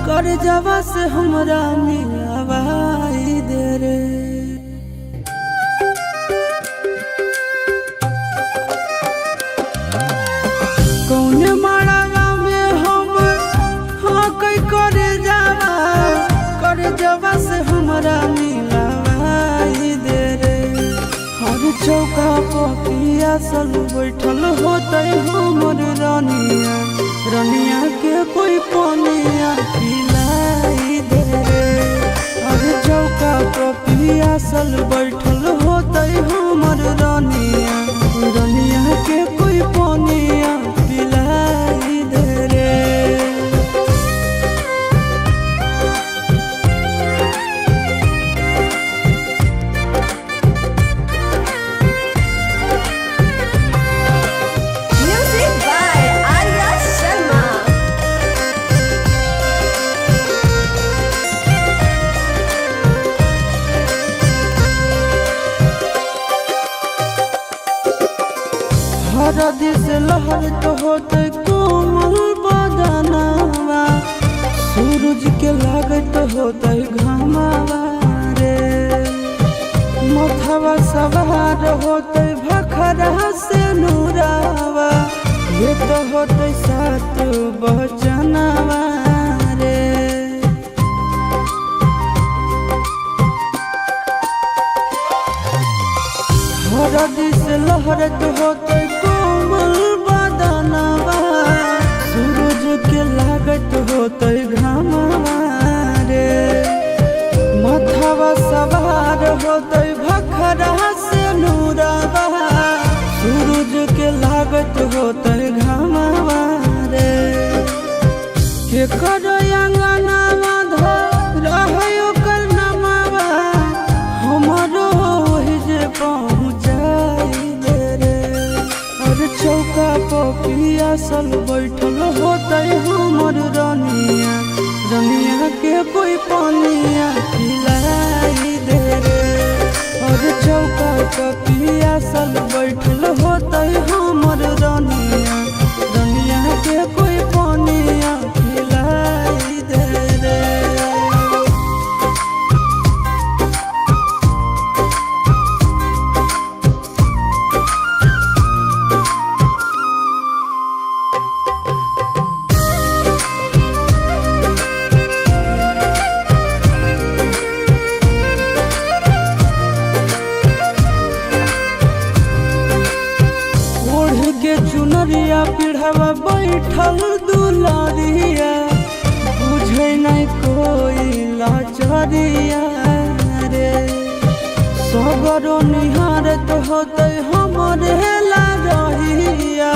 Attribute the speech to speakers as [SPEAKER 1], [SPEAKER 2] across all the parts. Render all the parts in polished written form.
[SPEAKER 1] कर जावा से हमरा मिलावाई दे रे। कौन माड़ावा में हम हाँ कई करे जावा कर जावा से हमरा मिलावाई दे रे। हर चौका पपिया सल बैठल होते हमर रानिया, रानिया के कोई पनिया पिलाई दे रे। हर चौका पपिया सल बैठल होते हमर रानिया, रानिया के कोई पनिया पिलाई दे रे। हर दिस लहर तो होते कोमल बदनावा, सूरज के लागत होते घामावा रे। मथवा सवार होते भखरा से नूरावा, ये तो होते सात बचनावा रे। हर दिस लहर तो होते कोमल बदनावा, सूरज के लागत होते घामावा रे। मथवा सवार होते भखरा से नूरावा, सूरज के लागत होते घामावा रे। के कर अंगनावा धर रहो कर नमावा, हमरो वही जे पहुँचाई दे रे। और चौका पपिया सल बैठल होते हमर रानिया, रानिया के कोई पनिया पिलाई दे रे। और चौका पपिया सल बैठल होते हमर रानिया, रानिया के कोई पनिया पिलाई दे रे। के चुनरिया पिढ़ावा बैठल दुलारिया, बुझे नहीं कोई लाचारिया रे। सगरो निहारत होते हमरे लारिया,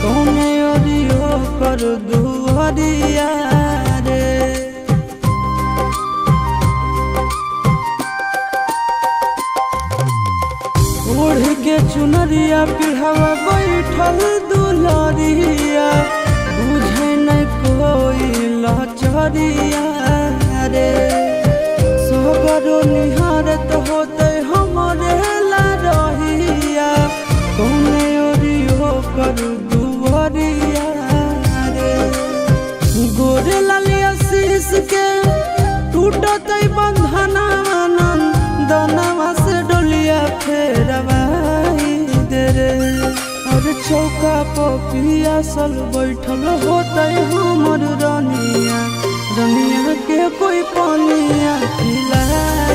[SPEAKER 1] कौने ओरियो कर दुआरिया रे। ओढ़ के चुनरिया पिढ़ावा बैठल दुलारिया, बुझे नहीं कोई लाचारिया रे। सगरो निहारत होते हमरे लारिया, कौने ओरियो कर दुआरिया रे। गोरे लालिया शीश के टूटत बंधना, दनवा से डोलिया फेरवाई दे रे। और चौका पपिया सल बैठल होते हमर रानिया, रानिया के कोई पनिया पिलाई